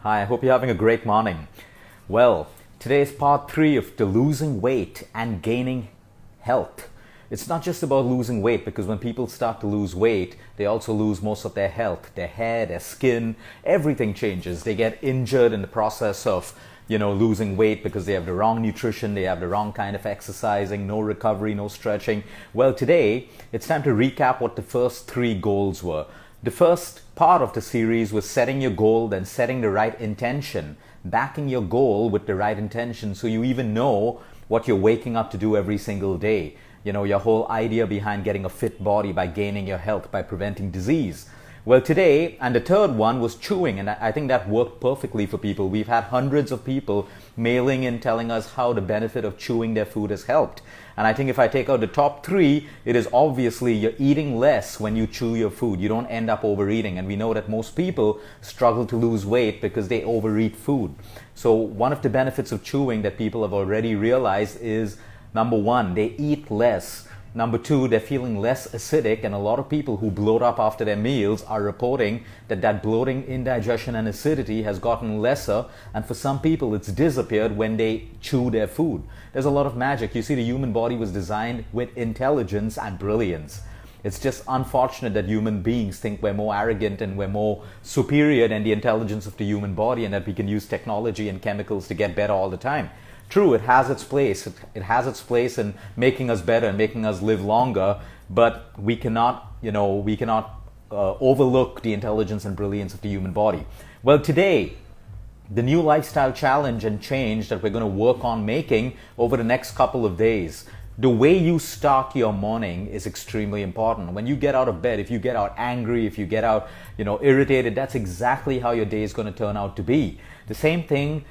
Hi, I hope you're having a great morning. Well, today is part three of the losing weight and gaining health. It's not just about losing weight, because when people start to lose weight, they also lose most of their health. Their hair, their skin, everything changes. They get injured in the process of losing weight because they have the wrong nutrition, they have the wrong kind of exercising, no recovery, no stretching. Well, today it's time to recap what the first three goals were. The first part of the series was setting your goal, then setting the right intention, backing your goal with the right intention so you even know what you're waking up to do every single day. Your whole idea behind getting a fit body by gaining your health, by preventing disease. Well, today, and the third one was chewing, and I think that worked perfectly for people. We've had hundreds of people mailing in telling us how the benefit of chewing their food has helped. And I think if I take out the top three, it is obviously you're eating less when you chew your food. You don't end up overeating. And we know that most people struggle to lose weight because they overeat food. So one of the benefits of chewing that people have already realized is, number one, they eat less. Number two, they're feeling less acidic, and a lot of people who bloat up after their meals are reporting that bloating, indigestion, and acidity has gotten lesser, and for some people it's disappeared when they chew their food. There's a lot of magic. You see, the human body was designed with intelligence and brilliance. It's just unfortunate that human beings think we're more arrogant and we're more superior than the intelligence of the human body, and that we can use technology and chemicals to get better all the time. True, it has its place. It has its place in making us better and making us live longer, but we cannot overlook the intelligence and brilliance of the human body. Well, today, the new lifestyle challenge and change that we're going to work on making over the next couple of days. The way you start your morning is extremely important. When you get out of bed, if you get out angry, if you get out, irritated, that's exactly how your day is going to turn out to be. The same thing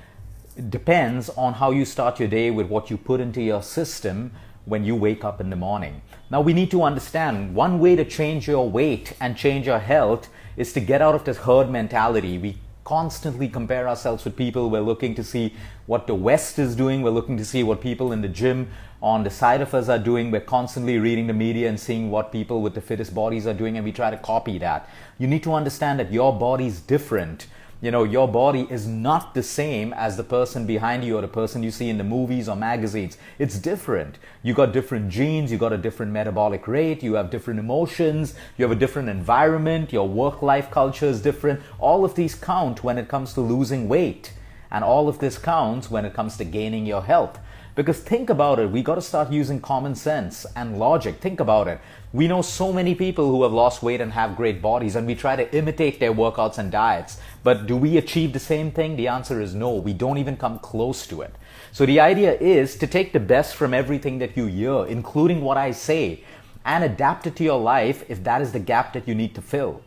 depends on how you start your day with what you put into your system when you wake up in the morning. Now, we need to understand one way to change your weight and change your health is to get out of this herd mentality. We constantly compare ourselves with people. We're looking to see what the West is doing. We're looking to see what people in the gym on the side of us are doing. We're constantly reading the media and seeing what people with the fittest bodies are doing, and we try to copy that. You need to understand that your body's different. Your body is not the same as the person behind you or the person you see in the movies or magazines. It's different. You got different genes, you got a different metabolic rate, you have different emotions, you have a different environment, your work-life culture is different. All of these count when it comes to losing weight. And all of this counts when it comes to gaining your health. Because think about it, we got to start using common sense and logic. Think about it. We know so many people who have lost weight and have great bodies, and we try to imitate their workouts and diets. But do we achieve the same thing? The answer is no. We don't even come close to it. So the idea is to take the best from everything that you hear, including what I say, and adapt it to your life if that is the gap that you need to fill.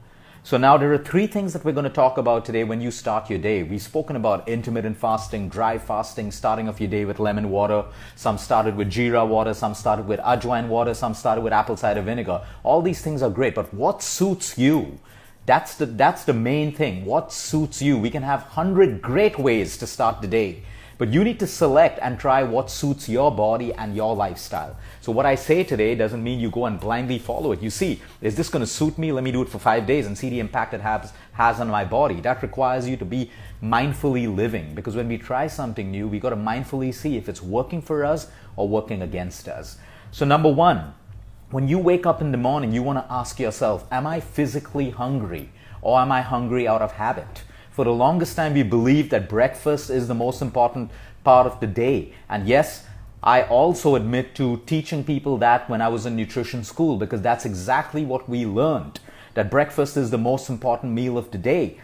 So now there are three things that we're going to talk about today when you start your day. We've spoken about intermittent fasting, dry fasting, starting off your day with lemon water. Some started with jeera water, some started with ajwain water, some started with apple cider vinegar. All these things are great, but what suits you? That's the main thing. What suits you? We can have 100 great ways to start the day, but you need to select and try what suits your body and your lifestyle. So what I say today doesn't mean you go and blindly follow it. You see, is this going to suit me? Let me do it for 5 days and see the impact it has on my body. That requires you to be mindfully living, because when we try something new, we got to mindfully see if it's working for us or working against us. So number one, when you wake up in the morning, you want to ask yourself, am I physically hungry, or am I hungry out of habit? For the longest time, we believed that breakfast is the most important part of the day. And yes, I also admit to teaching people that when I was in nutrition school, because that's exactly what we learned, that breakfast is the most important meal of the day.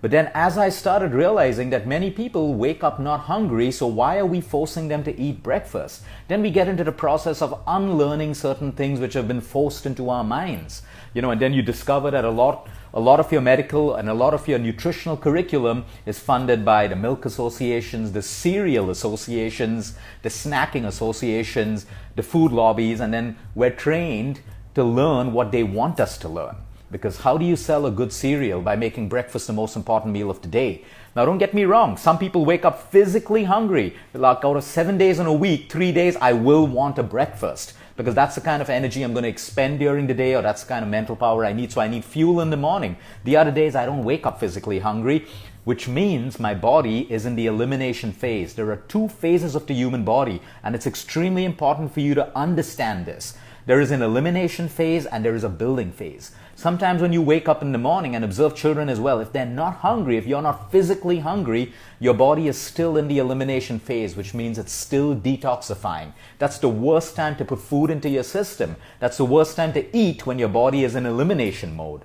But then as I started realizing that many people wake up not hungry, so why are we forcing them to eat breakfast? Then we get into the process of unlearning certain things which have been forced into our minds. And then you discover that a lot of your medical and a lot of your nutritional curriculum is funded by the milk associations, the cereal associations, the snacking associations, the food lobbies, and then we're trained to learn what they want us to learn. Because how do you sell a good cereal? By making breakfast the most important meal of the day. Now, don't get me wrong. Some people wake up physically hungry. Like out of 7 days in a week, 3 days, I will want a breakfast. Because that's the kind of energy I'm going to expend during the day, or that's the kind of mental power I need. So I need fuel in the morning. The other days, I don't wake up physically hungry. which means my body is in the elimination phase. There are two phases of the human body, and it's extremely important for you to understand this. There is an elimination phase and there is a building phase. Sometimes when you wake up in the morning, and observe children as well, if they're not hungry, if you're not physically hungry, your body is still in the elimination phase, which means it's still detoxifying. That's the worst time to put food into your system. That's the worst time to eat, when your body is in elimination mode.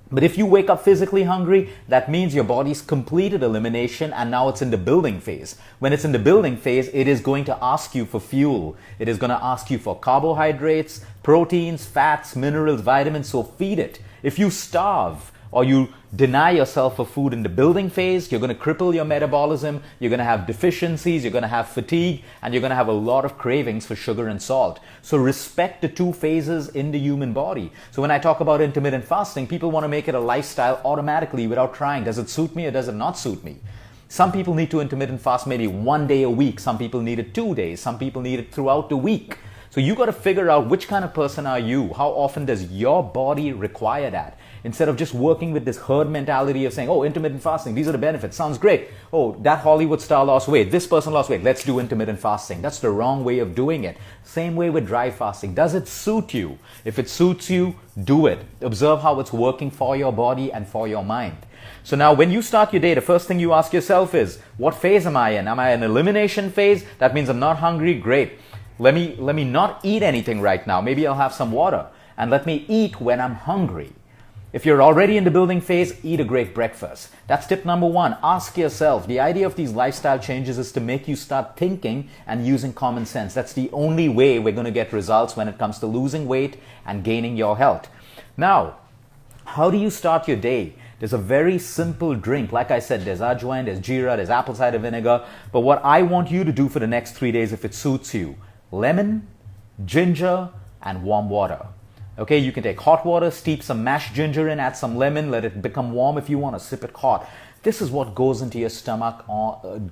But if you wake up physically hungry, that means your body's completed elimination and now it's in the building phase. When it's in the building phase, it is going to ask you for fuel. It is going to ask you for carbohydrates, proteins, fats, minerals, vitamins, so feed it. If you starve or you deny yourself of food in the building phase, you're going to cripple your metabolism, you're going to have deficiencies, you're going to have fatigue, and you're going to have a lot of cravings for sugar and salt. So respect the two phases in the human body. So when I talk about intermittent fasting, people want to make it a lifestyle automatically without trying. Does it suit me or does it not suit me? Some people need to intermittent fast maybe 1 day a week. Some people need it 2 days. Some people need it throughout the week. So you got to figure out which kind of person are you? How often does your body require that? Instead of just working with this herd mentality of saying, oh, intermittent fasting, these are the benefits, sounds great. Oh, that Hollywood star lost weight, this person lost weight, let's do intermittent fasting. That's the wrong way of doing it. Same way with dry fasting. Does it suit you? If it suits you, do it. Observe how it's working for your body and for your mind. So now when you start your day, the first thing you ask yourself is, what phase am I in? Am I in elimination phase? That means I'm not hungry? Great. Let me not eat anything right now. Maybe I'll have some water. And let me eat when I'm hungry. If you're already in the building phase, eat a great breakfast. That's tip number one. Ask yourself. The idea of these lifestyle changes is to make you start thinking and using common sense. That's the only way we're going to get results when it comes to losing weight and gaining your health. Now, how do you start your day? There's a very simple drink. Like I said, there's ajwain, there's jeera, there's apple cider vinegar. But what I want you to do for the next 3 days, if it suits you, lemon, ginger, and warm water. Okay, you can take hot water, steep some mashed ginger in, add some lemon, let it become warm if you want to sip it hot. This is what goes into your stomach,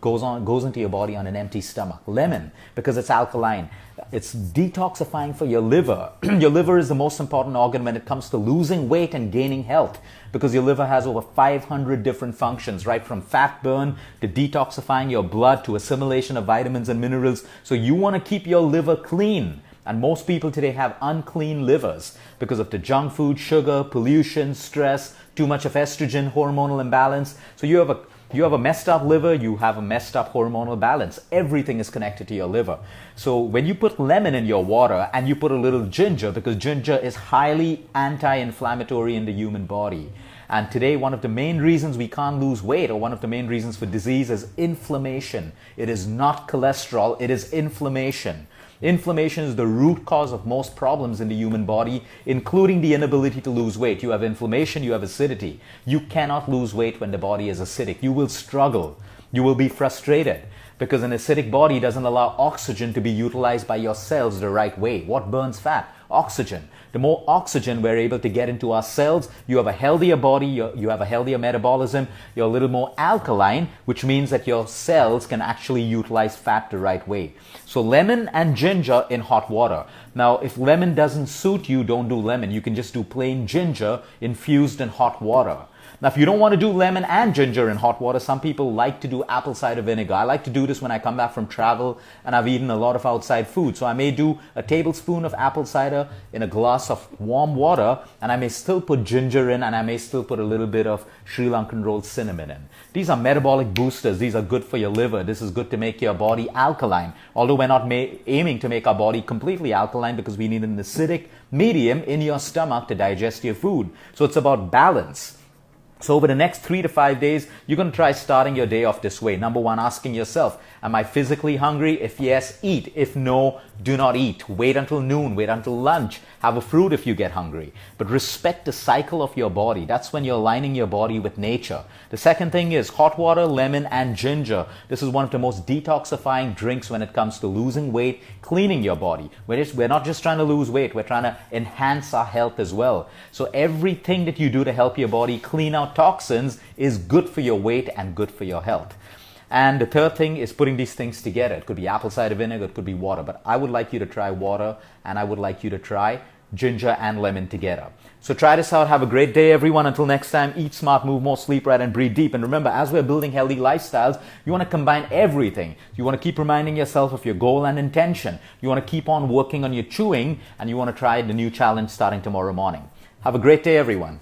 goes into your body on an empty stomach. Lemon, because it's alkaline. It's detoxifying for your liver. Your liver is the most important organ when it comes to losing weight and gaining health, because your liver has over 500 different functions, right from fat burn to detoxifying your blood to assimilation of vitamins and minerals. So you want to keep your liver clean. And most people today have unclean livers because of the junk food, sugar, pollution, stress, too much of estrogen, hormonal imbalance. So you have a messed up liver, you have a messed up hormonal balance. Everything is connected to your liver. So when you put lemon in your water and you put a little ginger, because ginger is highly anti-inflammatory in the human body. And today, one of the main reasons we can't lose weight, or one of the main reasons for disease, is inflammation. It is not cholesterol, it is inflammation. Inflammation is the root cause of most problems in the human body, including the inability to lose weight. You have inflammation, you have acidity. You cannot lose weight when the body is acidic. You will struggle. You will be frustrated because an acidic body doesn't allow oxygen to be utilized by your cells the right way. What burns fat? Oxygen. The more oxygen we're able to get into our cells, you have a healthier body, you have a healthier metabolism, you're a little more alkaline, which means that your cells can actually utilize fat the right way. So lemon and ginger in hot water. Now, if lemon doesn't suit you, don't do lemon. You can just do plain ginger infused in hot water. Now, if you don't want to do lemon and ginger in hot water, some people like to do apple cider vinegar. I like to do this when I come back from travel and I've eaten a lot of outside food. So I may do a tablespoon of apple cider in a glass of warm water, and I may still put ginger in, and I may still put a little bit of Sri Lankan rolled cinnamon in. These are metabolic boosters. These are good for your liver. This is good to make your body alkaline. Although we're not aiming to make our body completely alkaline, because we need an acidic medium in your stomach to digest your food. So it's about balance. So over the next 3 to 5 days, you're going to try starting your day off this way. Number one, asking yourself, am I physically hungry? If yes, eat. If no, do not eat. Wait until noon. Wait until lunch. Have a fruit if you get hungry. But respect the cycle of your body. That's when you're aligning your body with nature. The second thing is hot water, lemon, and ginger. This is one of the most detoxifying drinks when it comes to losing weight, cleaning your body. We're not just trying to lose weight. We're trying to enhance our health as well. So everything that you do to help your body clean out toxins is good for your weight and good for your health. And the third thing is putting these things together. It could be apple cider vinegar, it could be water, but I would like you to try water, and I would like you to try ginger and lemon together. So try this out. Have a great day, everyone. Until next time, eat smart, move more, sleep right, and breathe deep. And remember, as we're building healthy lifestyles, you want to combine everything. You want to keep reminding yourself of your goal and intention. You want to keep on working on your chewing, and you want to try the new challenge starting tomorrow morning. Have a great day, everyone.